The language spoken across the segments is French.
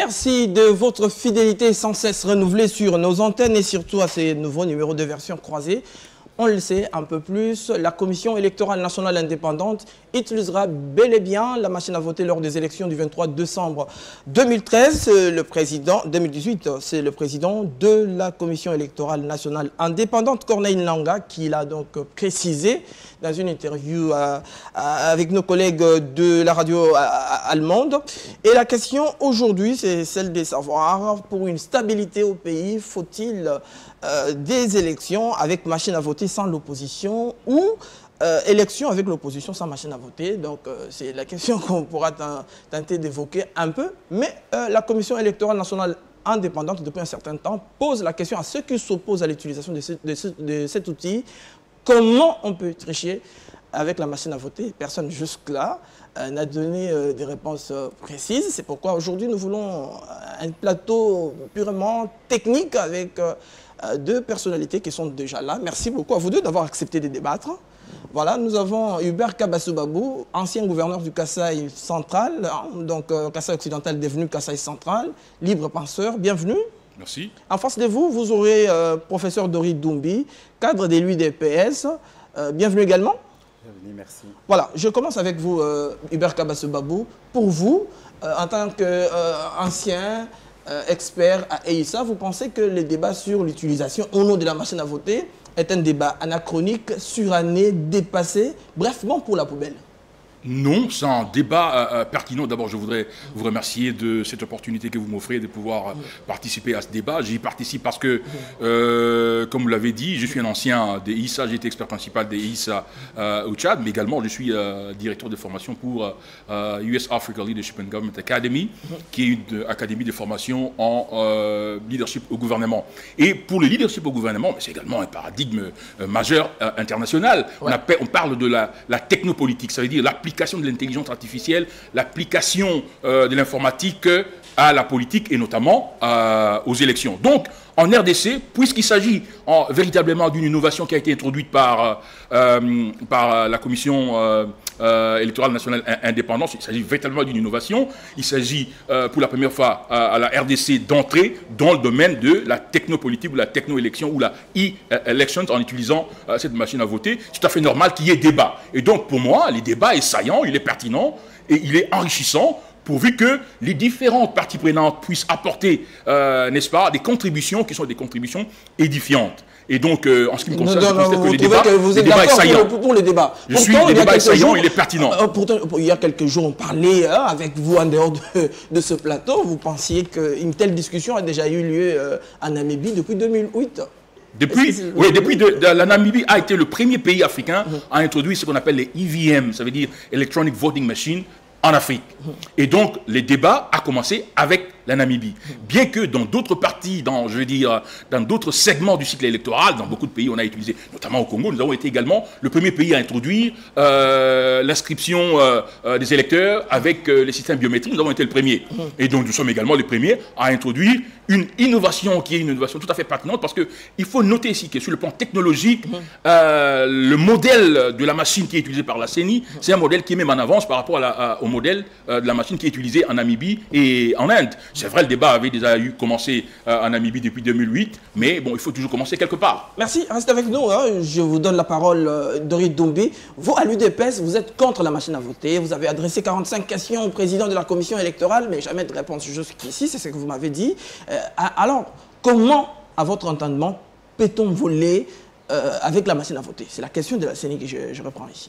Merci de votre fidélité sans cesse renouvelée sur nos antennes et surtout à ces nouveaux numéros de version croisée. On le sait un peu plus, la Commission électorale nationale indépendante utilisera bel et bien la machine à voter lors des élections du 23 décembre 2013. Le président, 2018, c'est le président de la Commission électorale nationale indépendante, Corneille Nangaa, qui l'a donc précisé dans une interview avec nos collègues de la radio allemande. Et la question aujourd'hui, c'est celle de savoir, pour une stabilité au pays, faut-il des élections avec machine à voter sans l'opposition ou élections avec l'opposition sans machine à voter. Donc c'est la question qu'on pourra tenter d'évoquer un peu. Mais la Commission électorale nationale indépendante, depuis un certain temps, pose la question à ceux qui s'opposent à l'utilisation de cet outil. Comment on peut tricher avec la machine à voter? Personne jusque-là n'a donné des réponses précises. C'est pourquoi aujourd'hui nous voulons un plateau purement technique avec deux personnalités qui sont déjà là. Merci beaucoup à vous deux d'avoir accepté de débattre. Voilà, nous avons Hubert Kabasso-Babou, ancien gouverneur du Kasaï central, donc Kasaï occidental devenu Kasaï central, libre penseur. Bienvenue. Merci. En face de vous, vous aurez professeur Dori Doumbie, cadre de l'UDPS. Bienvenue également. Bienvenue, merci. Voilà, je commence avec vous, Hubert Kabasso-Babou. Pour vous, en tant qu'ancien expert à EISA, vous pensez que le débat sur l'utilisation au nom de la machine à voter est un débat anachronique, suranné, dépassé, bref, bon pour la poubelle? Non, c'est un débat pertinent. D'abord, je voudrais vous remercier de cette opportunité que vous m'offrez de pouvoir participer à ce débat. J'y participe parce que, comme vous l'avez dit, je suis un ancien des ISA, j'ai été expert principal des ISA au Tchad, mais également je suis directeur de formation pour US Africa Leadership and Government Academy, qui est une académie de formation en leadership au gouvernement. Et pour le leadership au gouvernement, c'est également un paradigme majeur international. Ouais. On parle de la technopolitique, ça veut dire l'application de l'intelligence artificielle, l'application de l'informatique à la politique et notamment aux élections. Donc, en RDC, puisqu'il s'agit véritablement d'une innovation qui a été introduite par la Commission électorale nationale indépendante, il s'agit véritablement d'une innovation. Il s'agit pour la première fois à la RDC d'entrer dans le domaine de la technopolitique ou la techno-élection ou la e-elections en utilisant cette machine à voter. C'est tout à fait normal qu'il y ait débat. Et donc pour moi, le débat est saillant, il est pertinent et il est enrichissant, pourvu que les différentes parties prenantes puissent apporter, n'est-ce pas, des contributions qui sont des contributions édifiantes. Et donc, en ce qui me concerne, je considère que le débat est saillant. Pour le débat. Le débat est saillant, il est pertinent. Pourtant, il y a quelques jours, on parlait avec vous en dehors de ce plateau. Vous pensiez qu'une telle discussion a déjà eu lieu en Namibie depuis 2008. La Namibie a été le premier pays africain à introduire ce qu'on appelle les EVM, ça veut dire Electronic Voting Machine, en Afrique. Et donc, le débat a commencé avec la Namibie. Bien que dans d'autres parties, dans d'autres segments du cycle électoral, dans beaucoup de pays, on a utilisé, notamment au Congo, nous avons été également le premier pays à introduire l'inscription des électeurs avec les systèmes biométriques. Nous avons été le premier. Et donc, nous sommes également les premiers à introduire une innovation qui est une innovation tout à fait pertinente parce qu'il faut noter ici que sur le plan technologique, le modèle de la machine qui est utilisée par la CENI, c'est un modèle qui est même en avance par rapport au modèle de la machine qui est utilisée en Namibie et en Inde. C'est vrai, le débat avait déjà commencé en Namibie depuis 2008, mais bon, il faut toujours commencer quelque part. Merci, restez avec nous. Hein. Je vous donne la parole, Dori Doumbie. Vous, à l'UDPS, vous êtes contre la machine à voter. Vous avez adressé 45 questions au président de la commission électorale, mais jamais de réponse jusqu'ici, c'est ce que vous m'avez dit. Alors, comment, à votre entendement, peut-on voler avec la machine à voter? C'est la question de la CENI que je reprends ici.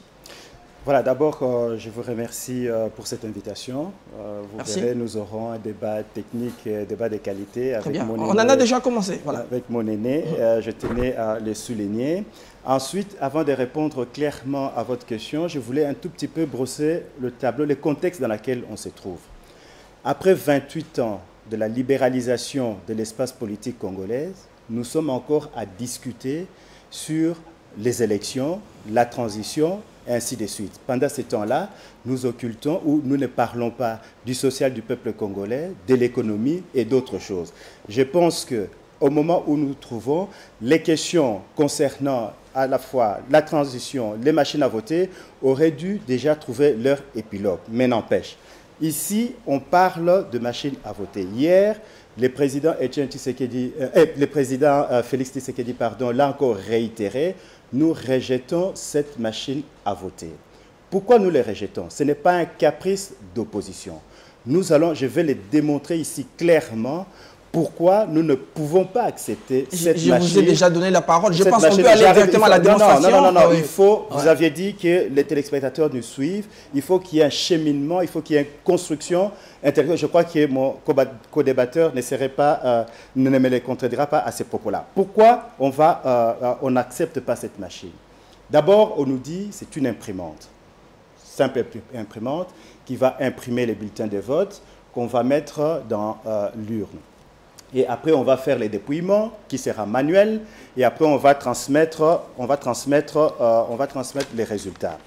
Voilà, d'abord, je vous remercie pour cette invitation. Vous verrez, nous aurons un débat technique, un débat de qualité. Très bien. On en a déjà commencé. Voilà. Avec mon aîné, je tenais à le souligner. Ensuite, avant de répondre clairement à votre question, je voulais un tout petit peu brosser le tableau, le contexte dans lequel on se trouve. Après 28 ans de la libéralisation de l'espace politique congolais, nous sommes encore à discuter sur les élections, la transition, et ainsi de suite. Pendant ce temps-là, nous occultons ou nous ne parlons pas du social du peuple congolais, de l'économie et d'autres choses. Je pense qu'au moment où nous nous trouvons, les questions concernant à la fois la transition, les machines à voter, auraient dû déjà trouver leur épilogue. Mais n'empêche, Ici, on parle de machines à voter. Hier, le président Félix Tshisekedi l'a encore réitéré, nous rejetons cette machine à voter. Pourquoi nous les rejetons? Ce n'est pas un caprice d'opposition. Je vais les démontrer ici clairement pourquoi nous ne pouvons pas accepter cette machine. Je vous ai déjà donné la parole. Je pense qu'on peut aller directement à la démonstration. Non. Il faut, vous aviez dit que les téléspectateurs nous suivent. Il faut qu'il y ait un cheminement, il faut qu'il y ait une construction intellectuelle. Je crois que mon co-débatteur ne me les contredira pas à ces propos-là. Pourquoi on n'accepte pas cette machine? D'abord, on nous dit que c'est une imprimante. Simple imprimante qui va imprimer les bulletins de vote qu'on va mettre dans l'urne. Et après, on va faire les dépouillements qui sera manuel. Et après, on va transmettre les résultats.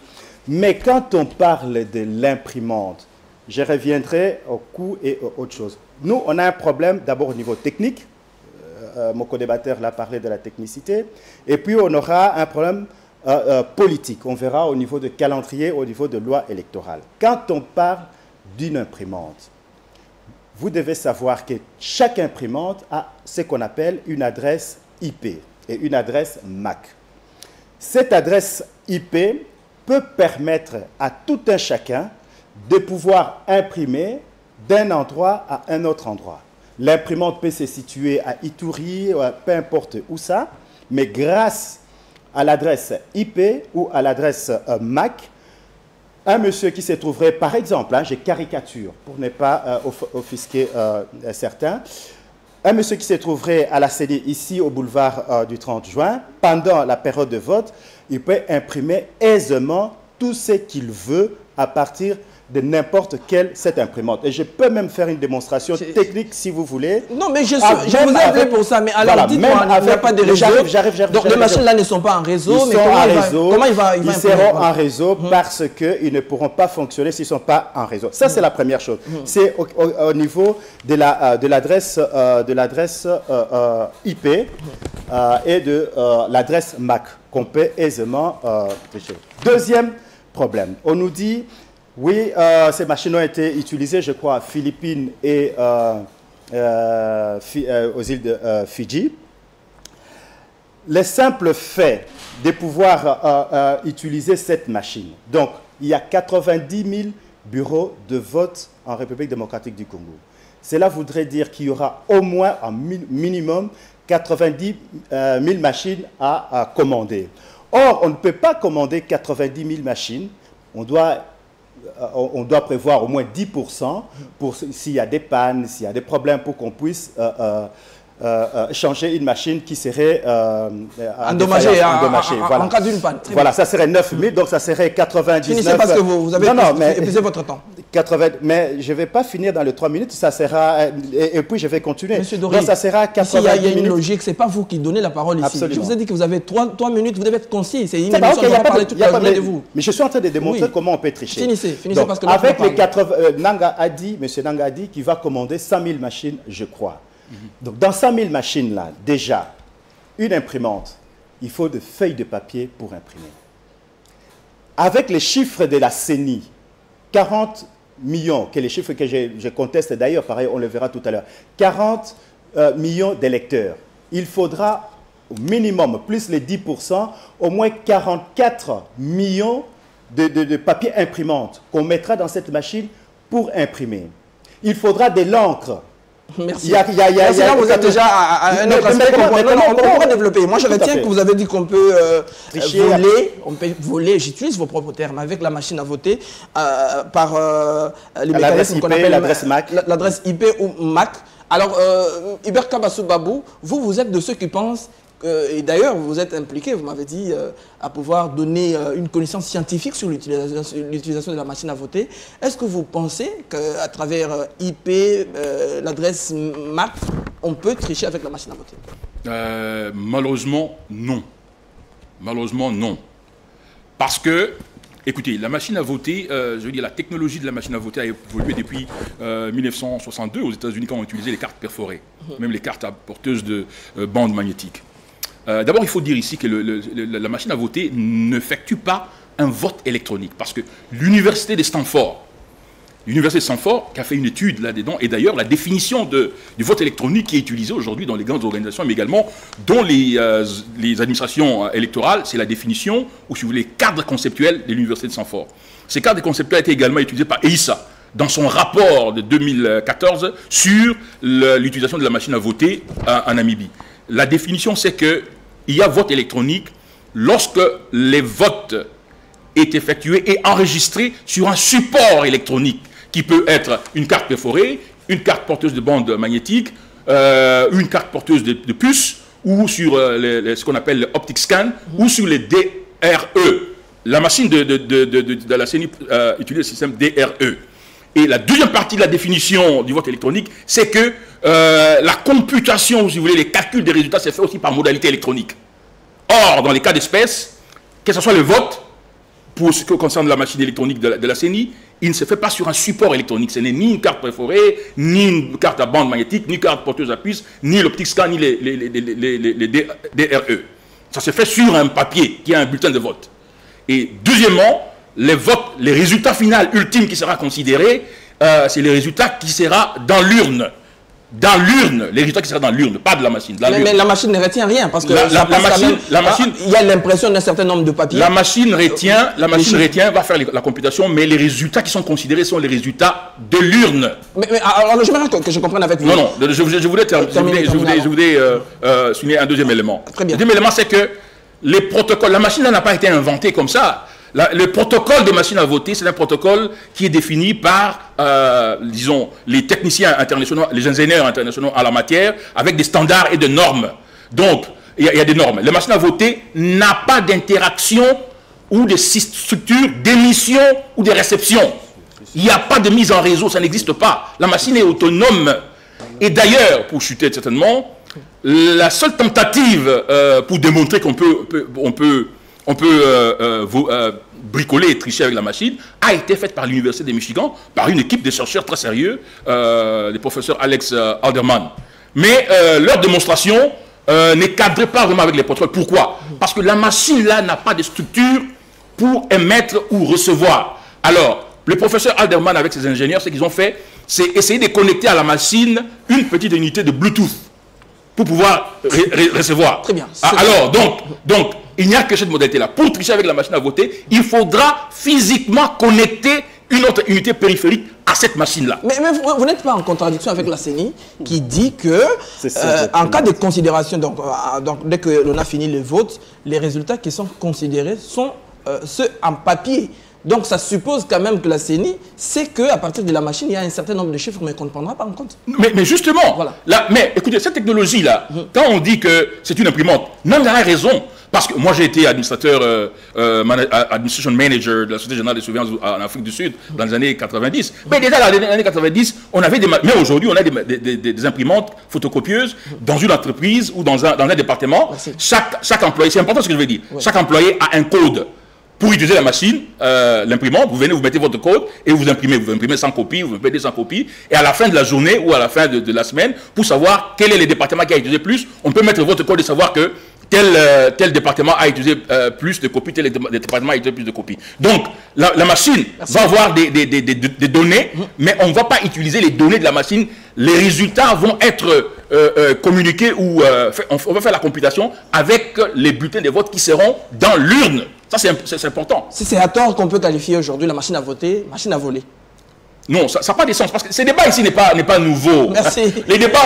Mais quand on parle de l'imprimante, je reviendrai au coût et aux autres choses. Nous, on a un problème d'abord au niveau technique. Mon co-débatteur l'a parlé de la technicité. Et puis, on aura un problème politique. On verra au niveau de calendrier, au niveau de loi électorale. Quand on parle d'une imprimante, vous devez savoir que chaque imprimante a ce qu'on appelle une adresse IP et une adresse MAC. Cette adresse IP peut permettre à tout un chacun de pouvoir imprimer d'un endroit à un autre endroit. L'imprimante peut se situer à Ituri, peu importe où ça, mais grâce à l'adresse IP ou à l'adresse MAC, un monsieur qui se trouverait, par exemple, j'ai caricature pour ne pas offusquer certains, un monsieur qui se trouverait à la CENI ici au boulevard du 30 juin, pendant la période de vote, il peut imprimer aisément tout ce qu'il veut à partir de n'importe quelle cette imprimante. Et je peux même faire une démonstration technique si vous voulez. Non, mais je vous ai appelé pour ça. Mais alors, dites-moi, il n'y a pas de réseau. Donc, les machines-là ne sont pas en réseau. Ils sont en réseau. Ils seront en réseau parce qu'ils ne pourront pas fonctionner s'ils ne sont pas en réseau. Ça, c'est la première chose. C'est au niveau de l'adresse IP et de l'adresse MAC qu'on peut aisément tricher. Deuxième problème, on nous dit... Oui, ces machines ont été utilisées, je crois, aux Philippines et aux îles de Fidji. Le simple fait de pouvoir utiliser cette machine, donc il y a 90 000 bureaux de vote en République démocratique du Congo. Cela voudrait dire qu'il y aura au moins un minimum 90 000 machines à commander. Or, on ne peut pas commander 90 000 machines, on doit prévoir au moins 10% pour s'il y a des pannes, s'il y a des problèmes, pour qu'on puisse changer une machine qui serait endommagée voilà. En cas d'une panne. Voilà, ça serait 9 000, donc ça serait 99... Finissez parce que vous avez épuisé votre temps. 80, mais je ne vais pas finir dans les 3 minutes, ça sera... Et puis je vais continuer. Monsieur Doré, donc ça sera 80 il y a une logique, ce n'est pas vous qui donnez la parole ici. Absolument. Je vous ai dit que vous avez 3 minutes, vous devez être concis. C'est une émission, on ne va pas parler toute la journée de vous. Mais je suis en train de démontrer comment on peut tricher. Finissez donc, parce que... Avec les 80... Nanga a dit, M. Nanga a dit qu'il va commander 100 000 machines, je crois. Donc, dans 100 000 machines-là, déjà, une imprimante, il faut de feuilles de papier pour imprimer. Avec les chiffres de la CENI, 40 millions, que les chiffres que je conteste d'ailleurs, pareil, on le verra tout à l'heure, 40 millions d'électeurs. Il faudra au minimum, plus les 10%, au moins 44 millions de papier imprimante qu'on mettra dans cette machine pour imprimer. Il faudra de l'encre. Merci. Là, vous êtes déjà à un autre aspect qu'on pourra développer. Moi, je retiens que vous avez dit qu'on peut voler, j'utilise vos propres termes, avec la machine à voter par les mécanismes qu'on appelle l'adresse MAC. L'adresse IP ou MAC. Alors, Hubert Kabassou Babou, vous êtes de ceux qui pensent, et d'ailleurs, vous êtes impliqué, vous m'avez dit, à pouvoir donner une connaissance scientifique sur l'utilisation de la machine à voter. Est-ce que vous pensez qu'à travers IP, l'adresse MAC, on peut tricher avec la machine à voter? Malheureusement, non. Malheureusement, non. Parce que, écoutez, la machine à voter, je veux dire, la technologie de la machine à voter a évolué depuis 1962 aux États-Unis quand on utilisait les cartes perforées, même les cartes porteuses de bandes magnétiques. D'abord, il faut dire ici que la machine à voter n'effectue pas un vote électronique parce que l'université de Stanford l'Université de Stanford qui a fait une étude là-dedans, et d'ailleurs la définition du vote électronique qui est utilisée aujourd'hui dans les grandes organisations, mais également dans les administrations électorales, c'est la définition, ou si vous voulez, cadre conceptuel de l'Université de Stanford. Ces cadres conceptuels ont été également utilisés par EISA dans son rapport de 2014 sur l'utilisation de la machine à voter en Namibie. La définition, c'est qu'il y a vote électronique lorsque les votes est effectué et enregistré sur un support électronique qui peut être une carte perforée, une carte porteuse de bande magnétique, une carte porteuse de puce, ou sur ce qu'on appelle le optic scan, ou sur les DRE. La machine de la CENI utilise le système DRE. Et la deuxième partie de la définition du vote électronique, c'est que la computation, si vous voulez, les calculs des résultats, c'est fait aussi par modalité électronique. Or, dans les cas d'espèce, que ce soit le vote, pour ce qui concerne la machine électronique de la CENI, il ne se fait pas sur un support électronique. Ce n'est ni une carte perforée, ni une carte à bande magnétique, ni une carte porteuse à puce, ni l'optic scan, ni les DRE. Ça se fait sur un papier qui est un bulletin de vote. Et deuxièmement, les votes, les résultats finaux ultimes qui sera considéré, c'est les résultats qui sera dans l'urne. Dans l'urne, les résultats qui seront dans l'urne, pas de la machine. Mais la machine ne retient rien parce que il y a l'impression d'un certain nombre de papiers. La machine retient, va faire la computation, mais les résultats qui sont considérés sont les résultats de l'urne. Alors, j'aimerais que je comprenne avec vous. Non, je voulais souligner un deuxième élément. Très bien. Le deuxième élément, c'est que les protocoles, la machine n'a pas été inventée comme ça. Le protocole des machines à voter, c'est un protocole qui est défini par, disons, les techniciens internationaux, les ingénieurs internationaux en la matière, avec des standards et des normes. Donc, il y a des normes. La machine à voter n'a pas d'interaction ou de structure d'émission ou de réception. Il n'y a pas de mise en réseau, ça n'existe pas. La machine est autonome. Et d'ailleurs, pour chuter certainement, la seule tentative pour démontrer qu'on peut bricoler et tricher avec la machine a été faite par l'Université de Michigan, par une équipe de chercheurs très sérieux, les professeurs Alex Alderman. Mais leur démonstration n'est cadrée pas vraiment avec les protocoles. Pourquoi? Parce que la machine là n'a pas de structure pour émettre ou recevoir. Alors, le professeur Alderman avec ses ingénieurs, ce qu'ils ont fait, c'est essayer de connecter à la machine une petite unité de Bluetooth pour pouvoir recevoir. Très bien. Alors, donc, il n'y a que cette modalité-là. Pour tricher avec la machine à voter, il faudra physiquement connecter une autre unité périphérique à cette machine-là. Mais vous n'êtes pas en contradiction avec la CENI qui dit que, en cas de considération, donc dès que l'on a fini le vote, les résultats qui sont considérés sont ceux en papier. Donc ça suppose quand même que la CENI sait qu'à partir de la machine, il y a un certain nombre de chiffres, mais qu'on ne prendra pas en compte. Mais justement, voilà. Mais écoutez, cette technologie-là, quand on dit que c'est une imprimante, non, il y a raison. Parce que moi, j'ai été administrateur, administration manager de la Société Générale de Surveillance en Afrique du Sud dans les années 90. Mais déjà dans les années 90, on avait mais aujourd'hui, on a des imprimantes photocopieuses dans une entreprise ou dans un département. Chaque employé, c'est important ce que je veux dire, chaque employé a un code. Pour utiliser la machine, l'imprimante, vous venez, vous mettez votre code et vous imprimez 100 copies, vous imprimez 100 copies. Et à la fin de la journée ou à la fin de la semaine, pour savoir quel est le département qui a utilisé plus, on peut mettre votre code et savoir que tel département a utilisé plus de copies, tel département a utilisé plus de copies. Donc, la machine va avoir des données, mais on ne va pas utiliser les données de la machine. Les résultats vont être communiqués ou on va faire la computation avec les bulletins de vote qui seront dans l'urne. Ça, c'est important. Si c'est à tort qu'on peut qualifier aujourd'hui la machine à voter, machine à voler. Non, ça n'a pas de sens, parce que ces débats ici n'est pas nouveau. Merci. Les débats,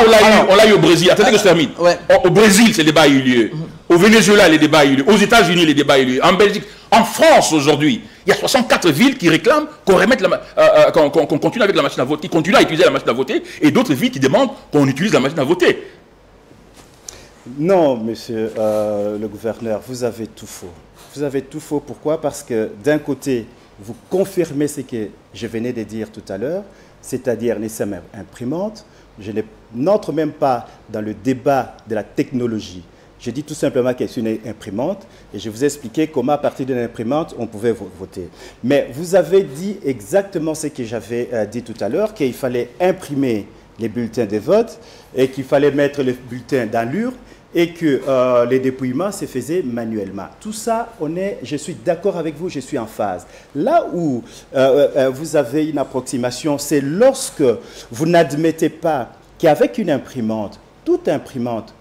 on l'a eu au Brésil. Attendez que je termine. Ouais. Au Brésil, ces débats ont eu lieu. Au Venezuela, les débats ont eu lieu. Aux États-Unis, les débats ont eu lieu. En Belgique, en France, aujourd'hui, il y a 64 villes qui réclament qu'on remette qu'on continue avec la machine à voter, qui continuent à utiliser la machine à voter, et d'autres villes qui demandent qu'on utilise la machine à voter. Non, monsieur le gouverneur, vous avez tout faux. Vous avez tout faux. Pourquoi? Parce que d'un côté, vous confirmez ce que je venais de dire tout à l'heure, c'est-à-dire les sommes imprimantes. Je n'entre même pas dans le débat de la technologie. Je dis tout simplement que c'est une imprimante et je vous ai expliqué comment à partir d'une imprimante, on pouvait voter. Mais vous avez dit exactement ce que j'avais dit tout à l'heure, qu'il fallait imprimer les bulletins de vote et qu'il fallait mettre les bulletins dans l'urne et que les dépouillements se faisaient manuellement. Tout ça, je suis d'accord avec vous, je suis en phase. Là où vous avez une approximation, c'est lorsque vous n'admettez pas qu'avec une imprimante, toute imprimante,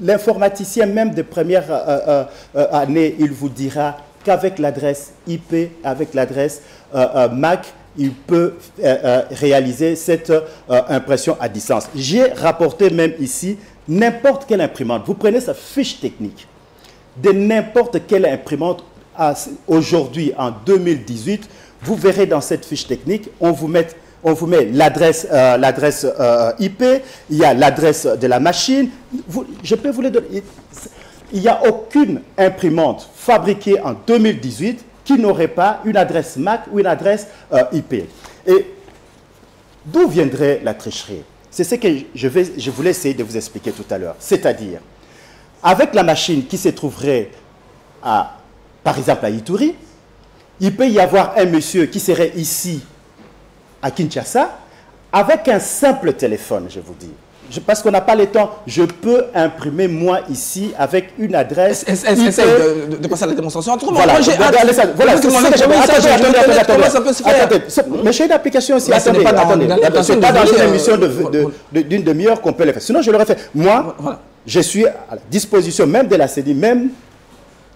l'informaticien même de première année, il vous dira qu'avec l'adresse IP, avec l'adresse MAC, il peut réaliser cette impression à distance. J'ai rapporté même ici n'importe quelle imprimante. Vous prenez sa fiche technique de n'importe quelle imprimante aujourd'hui en 2018, vous verrez dans cette fiche technique, on vous met l'adresse IP, il y a l'adresse de la machine. Je peux vous le donner. Il n'y a aucune imprimante fabriquée en 2018 qui n'aurait pas une adresse MAC ou une adresse IP. Et d'où viendrait la tricherie? C'est ce que je voulais essayer de vous expliquer tout à l'heure. C'est-à-dire, avec la machine qui se trouverait, par exemple, à Ituri, il peut y avoir un monsieur qui serait ici, à Kinshasa, avec un simple téléphone, je vous dis. Parce qu'on n'a pas le temps, je peux imprimer moi ici avec une adresse. Essaye de passer à la démonstration. Voilà, mais j'ai une application aussi. Attendez, c'est pas dans une émission d'une demi-heure qu'on peut le faire. Sinon, je l'aurais fait. Moi, je suis à la disposition même de la CEDI, même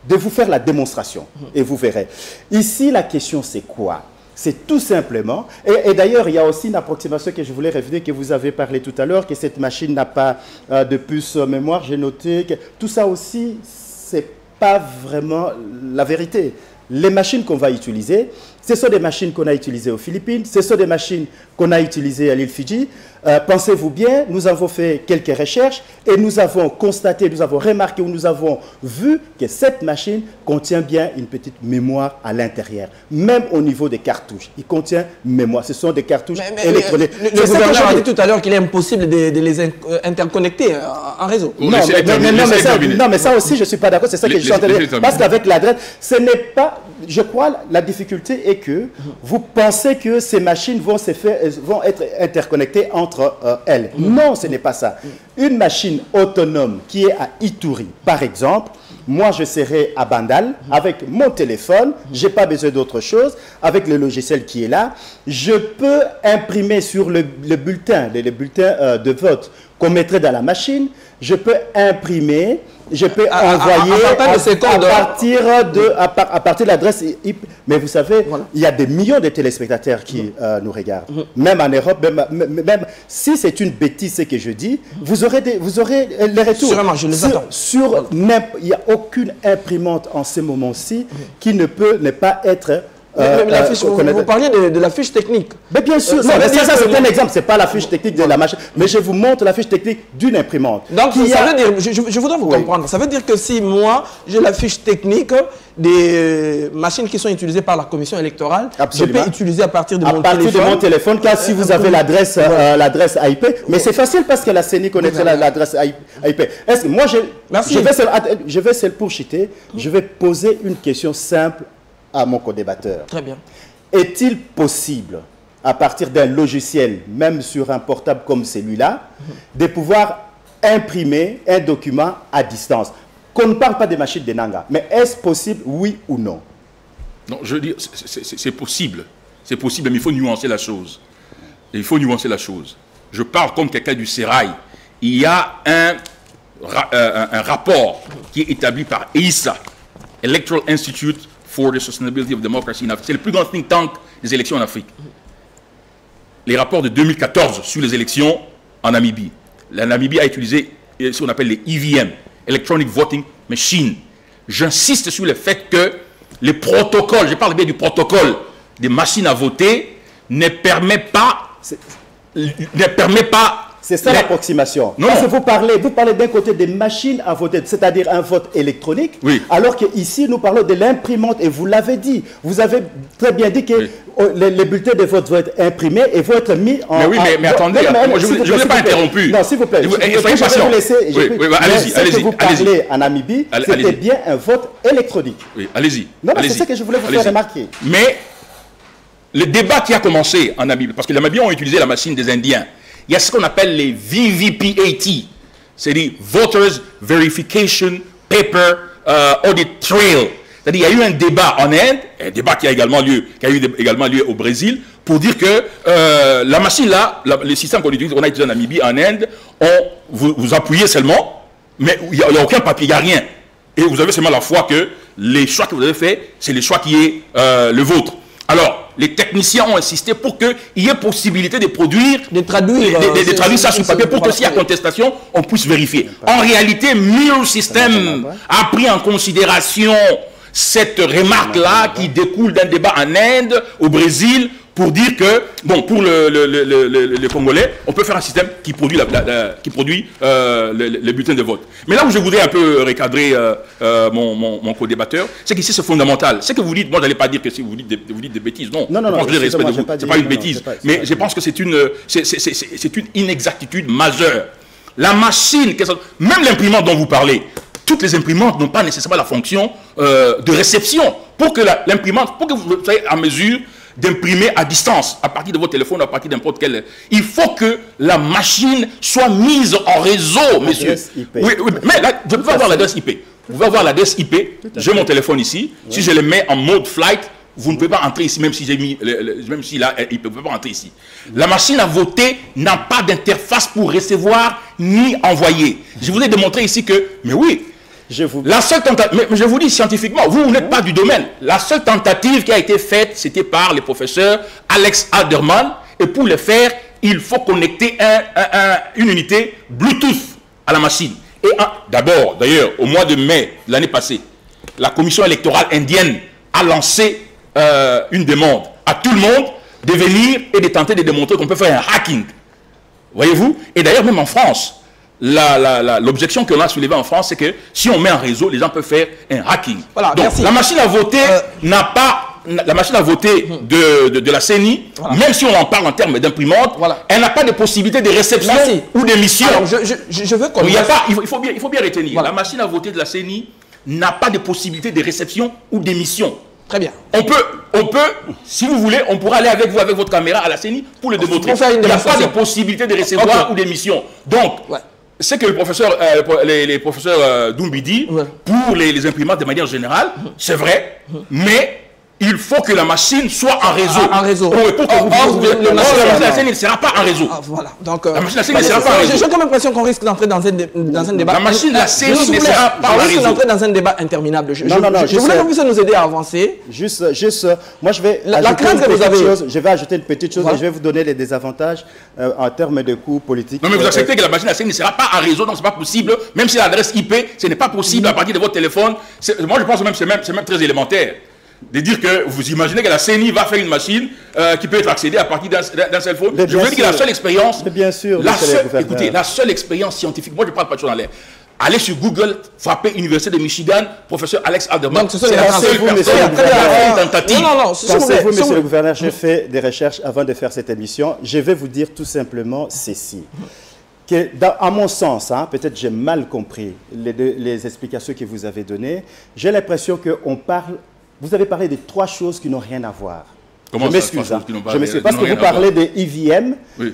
de vous faire la démonstration. Et vous verrez. Ici, la question, c'est quoi? C'est tout simplement, et d'ailleurs, il y a aussi une approximation que je voulais revenir, que vous avez parlé tout à l'heure, que cette machine n'a pas de puce mémoire. J'ai noté que tout ça aussi, ce n'est pas vraiment la vérité. Les machines qu'on va utiliser, ce sont des machines qu'on a utilisées aux Philippines, ce sont des machines qu'on a utilisées à l'île Fidji. Pensez-vous bien, nous avons fait quelques recherches et nous avons constaté, nous avons remarqué ou nous avons vu que cette machine contient bien une petite mémoire à l'intérieur. Même au niveau des cartouches, il contient mémoire. Ce sont des cartouches électroniques. Le gouverneur a dit tout à l'heure qu'il est impossible de les interconnecter en réseau. Non, mais ça aussi, je ne suis pas d'accord. C'est ça que je suis en train de dire. Parce qu'avec l'adresse, ce n'est pas... Je crois la difficulté est que vous pensez que ces machines vont être interconnectées entre elles. Non, ce n'est pas ça. Une machine autonome qui est à Ituri, par exemple, moi je serai à Bandal avec mon téléphone, je n'ai pas besoin d'autre chose, avec le logiciel qui est là, je peux imprimer sur le bulletin de vote qu'on mettrait dans la machine, je peux imprimer, je peux envoyer à partir de l'adresse IP. Mais vous savez, il y a des millions de téléspectateurs qui nous regardent. Même en Europe, même si c'est une bêtise ce que je dis, vous aurez les retours. Sûrement, je les attends. Il n'y a aucune imprimante en ce moment-ci qui ne peut ne pas être... vous parliez de la fiche technique. Mais bien sûr, ça c'est un exemple, ce n'est pas la fiche technique de la machine, mais je vous montre la fiche technique d'une imprimante. Donc ça veut dire, je voudrais vous comprendre, ça veut dire que si moi j'ai la fiche technique des machines qui sont utilisées par la commission électorale, je peux utiliser à partir de mon téléphone, car si vous avez l'adresse IP, mais c'est facile parce que la CENI connaîtrait l'adresse IP. Est-ce que moi, je vais pour citer, je vais poser une question simple à mon co-débatteur. Très bien. Est-il possible, à partir d'un logiciel, même sur un portable comme celui-là, de pouvoir imprimer un document à distance? Qu'on ne parle pas des machines de Nanga, mais est-ce possible, oui ou non? Non, je veux dire, c'est possible. C'est possible, mais il faut nuancer la chose. Il faut nuancer la chose. Je parle comme quelqu'un du Sérail. Il y a un rapport qui est établi par EISA, Electoral Institute for the Sustainability of Democracy in Africa. C'est le plus grand think tank des élections en Afrique. Les rapports de 2014 sur les élections en Namibie. La Namibie a utilisé ce qu'on appelle les EVM, Electronic Voting Machine. J'insiste sur le fait que les protocoles, je parle bien du protocole des machines à voter, ne permet pas... C'est ça l'approximation. Parce que vous parlez d'un côté des machines à voter, c'est-à-dire un vote électronique, alors qu'ici, nous parlons de l'imprimante, et vous l'avez dit. Vous avez très bien dit que les bulletins de vote vont être imprimés et vont être mis en... Mais attendez, je ne vous ai pas interrompu. Non, s'il vous plaît. Soyez patient. Allez-y. Vous parlez en Namibie, c'était bien un vote électronique. Oui, allez-y. Non, c'est ça que je voulais vous faire remarquer. Mais le débat qui a commencé en Namibie, parce que les Namibiens ont utilisé la machine des Indiens, il y a ce qu'on appelle les VVPAT, c'est-à-dire Voters Verification Paper Audit Trail. C'est-à-dire qu'il y a eu un débat en Inde, un débat qui a eu également lieu au Brésil, pour dire que la machine là, le système qu'on a utilisé en Namibie, en Inde, vous appuyez seulement, mais il n'y a aucun papier, il n'y a rien. Et vous avez seulement la foi que les choix que vous avez faits, c'est les choix qui est le vôtre. Alors, les techniciens ont insisté pour qu'il y ait possibilité de produire, de traduire ça sur papier pour que s'il y a contestation, on puisse vérifier. En réalité, Mirror System a pris en considération cette remarque-là qui découle d'un débat en Inde, au Brésil, pour dire que, bon, pour le Congolais, on peut faire un système qui produit, le bulletin de vote. Mais là où je voudrais un peu recadrer mon co-débatteur, c'est qu'ici c'est fondamental. Ce que vous dites, moi je n'allais pas dire que si vous dites des bêtises, non. Non, c'est pas une bêtise. Mais je pense que c'est une inexactitude majeure. La machine, même l'imprimante dont vous parlez, toutes les imprimantes n'ont pas nécessairement la fonction de réception. Pour que l'imprimante, pour que vous soyez en mesure d'imprimer à distance, à partir de votre téléphone, à partir n'importe quel... Il faut que la machine soit mise en réseau, monsieur. Oui, mais là, je peux avoir l'adresse IP. Vous pouvez avoir l'adresse IP. J'ai mon téléphone ici. Oui. Si je le mets en mode flight, vous ne pouvez pas entrer ici, même si j'ai mis... même si là, il ne peut pas entrer ici. La machine à voter n'a pas d'interface pour recevoir ni envoyer. Je vous ai démontré ici que... Mais oui, la seule tentative, mais je vous dis scientifiquement, vous n'êtes pas du domaine. La seule tentative qui a été faite, c'était par le professeur Alex Alderman. Et pour le faire, il faut connecter une unité Bluetooth à la machine. Et d'abord, d'ailleurs, au mois de mai de l'année passée, la commission électorale indienne a lancé une demande à tout le monde de venir et de tenter de démontrer qu'on peut faire un hacking. Voyez-vous? Et d'ailleurs, même en France, l'objection qu'on a soulevée en France, c'est que si on met un réseau, les gens peuvent faire un hacking. Voilà, donc, merci. La machine à voter n'a pas... La machine à voter de la CENI, voilà, même si on en parle en termes d'imprimante, voilà, elle n'a pas de possibilité de réception ou d'émission. Je veux qu'on... Il faut bien retenir. Voilà. La machine à voter de la CENI n'a pas de possibilité de réception ou d'émission. Très bien. On peut, si vous voulez, on pourra aller avec vous, avec votre caméra à la CENI pour le démontrer. Il n'y a pas de possibilité de recevoir ou d'émission. Donc... Ouais. C'est que les professeurs Doumbé dit, pour les imprimantes de manière générale, c'est vrai, mais il faut que la machine soit en réseau. En réseau. La machine à scène ne sera pas en réseau. Voilà. Donc, la machine à scène ne sera pas en réseau. J'ai comme l'impression qu'on risque d'entrer dans un débat. La machine à scène ne sera pas en réseau. On risque d'entrer dans un débat interminable. Je voulais que vous nous aider à avancer. Juste, moi je vais ajouter une petite chose et je vais vous donner les désavantages en termes de coûts politiques. Non mais vous acceptez que la machine à scène ne sera pas en réseau, donc c'est pas possible. Même si l'adresse IP, ce n'est pas possible à partir de votre téléphone. Moi je pense même que c'est même très élémentaire. De dire que vous imaginez que la CENI va faire une machine qui peut être accédée à partir d'un seul phone. Je veux dire que la seule expérience... Bien sûr. Écoutez, la seule expérience scientifique, moi je ne parle pas de choses en l'air. Allez sur Google, frappez Université de Michigan, professeur Alex Alderman. C'est la seule personne qui a fait une tentative. Pensez-vous, monsieur le gouverneur, j'ai fait des recherches avant de faire cette émission. Je vais vous dire tout simplement ceci. À mon sens, peut-être j'ai mal compris les explications que vous avez données. J'ai l'impression qu'on parle... Vous avez parlé de 3 choses qui n'ont rien à voir. Comment je m'excuse. Parce que vous parlez de IVM, oui,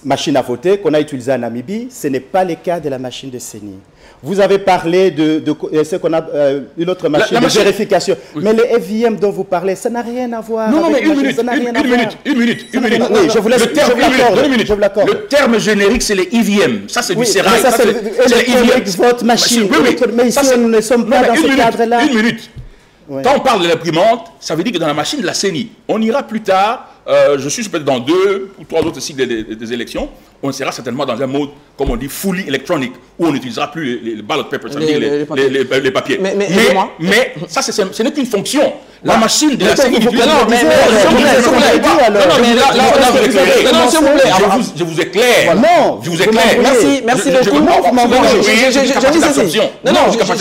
machine à voter, qu'on a utilisée en Namibie. Ce n'est pas le cas de la machine de CENI. Vous avez parlé de ce qu'on a une autre machine de vérification. Oui. Mais le IVM dont vous parlez, ça n'a rien à voir. Non, mais une minute. Oui, je vous laisse. Je vous l'accorde. Le terme générique, c'est les IVM. Ça, c'est du sérail. Ça, c'est votre machine. Mais ici, nous ne sommes pas dans ce cadre-là. Une minute. Ouais. Quand on parle de l'imprimante, ça veut dire que dans la machine de la CENI, on ira plus tard, je suis peut-être dans 2 ou 3 autres cycles des élections, on sera certainement dans un mode, comme on dit, fully électronique, où on n'utilisera plus les ballot papers, les papiers. Mais ça, ce n'est qu'une fonction. La machine de la CENI... Je vous éclaire. Non, je vous éclaire. Merci beaucoup. Je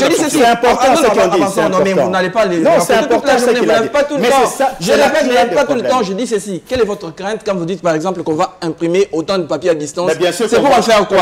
dis ceci. C'est important ce qu'on dit. Non, mais vous n'allez pas les... Non, c'est important ce qu'il a dit. Pas tout le temps. Je répète pas tout le temps. Je dis ceci. Quelle est votre crainte quand vous dites, par exemple, qu'on va imprimer autant de papier à distance? C'est pour en faire quoi?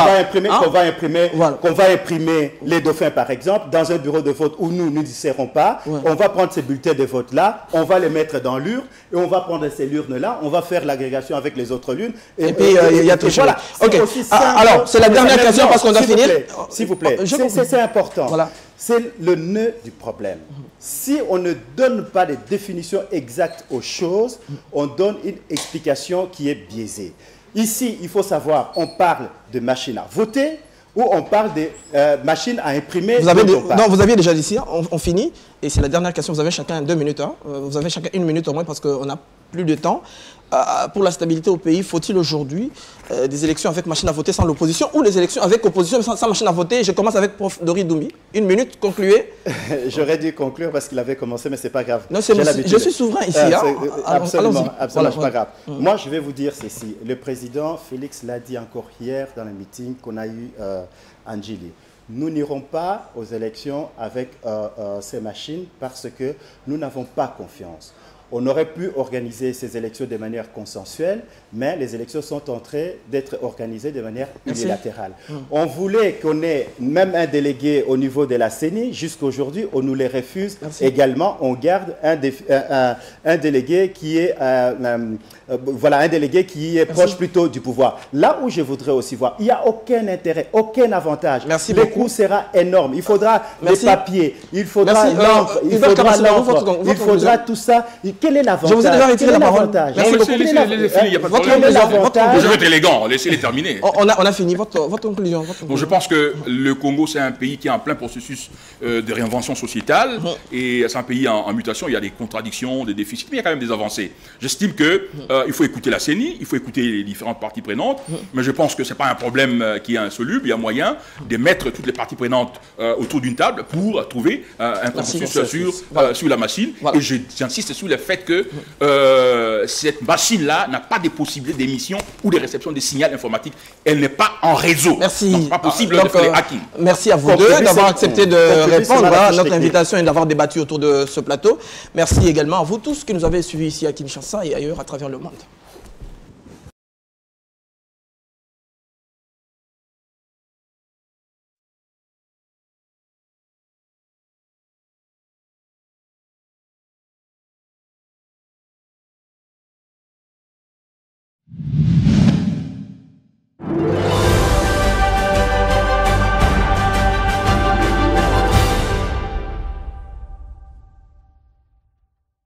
qu'on va imprimer les dauphins, par exemple, dans un bureau de vote où nous ne serons pas. On va prendre ces bulletins de vote-là, on va les mettre dans l'urne, et on va prendre ces urnes-là, on va faire l'agrégation avec les autres urnes. Et puis, il y a tout ça. Ok. Alors, c'est la dernière question parce qu'on doit finir. S'il vous plaît, c'est important. Voilà. C'est le nœud du problème. Si on ne donne pas de définition exacte aux choses, on donne une explication qui est biaisée. Ici, il faut savoir, on parle de machines à voter ou on parle de machines à imprimer. Vous aviez déjà dit ici, on finit. Et c'est la dernière question, vous avez chacun 2 minutes. Hein. Vous avez chacun 1 minute au moins parce qu'on n'a plus de temps. Pour la stabilité au pays, faut-il aujourd'hui des élections avec machine à voter sans l'opposition ou les élections avec opposition sans machine à voter? Je commence avec Prof Dori Doumi. 1 minute, concluez. J'aurais dû conclure parce qu'il avait commencé, mais c'est pas grave. Non, je suis souverain ici. Absolument, c'est pas grave. Moi, je vais vous dire ceci. Le président Félix l'a dit encore hier dans le meeting qu'on a eu à Njili. Nous n'irons pas aux élections avec ces machines parce que nous n'avons pas confiance. On aurait pu organiser ces élections de manière consensuelle, mais les élections sont en train d'être organisées de manière unilatérale. On voulait qu'on ait même un délégué au niveau de la CENI. Jusqu'aujourd'hui, on nous les refuse également. On garde un délégué qui est, un délégué qui est proche plutôt du pouvoir. Là où je voudrais aussi voir, il n'y a aucun intérêt, aucun avantage. Le coût sera énorme. Il faudra des papiers, il faudra l'encre, il faudra tout ça. Quel est l'avantage? Je vous ai déjà retiré la parole. Merci beaucoup. Laissez-les finir, il n'y a pas de problème. Je vais être élégant, laissez-les terminer. On a fini. Votre conclusion. Bon, je pense que le Congo, c'est un pays qui est en plein processus de réinvention sociétale. Et c'est un pays en mutation. Il y a des contradictions, des déficits, mais il y a quand même des avancées. J'estime qu'il faut écouter la CENI, il faut écouter les différentes parties prenantes. Mais je pense que ce n'est pas un problème qui est insoluble. Il y a moyen de mettre toutes les parties prenantes autour d'une table pour trouver un consensus sur la machine. Et j'insiste sur le fait que cette machine-là n'a pas de possibilité d'émission ou de réception des signaux informatiques. Elle n'est pas en réseau. Merci. Donc, pas possible de faire les hacking. Merci à vous deux d'avoir accepté de répondre à notre invitation et d'avoir débattu autour de ce plateau. Merci également à vous tous qui nous avez suivis ici à Kinshasa et ailleurs à travers le monde.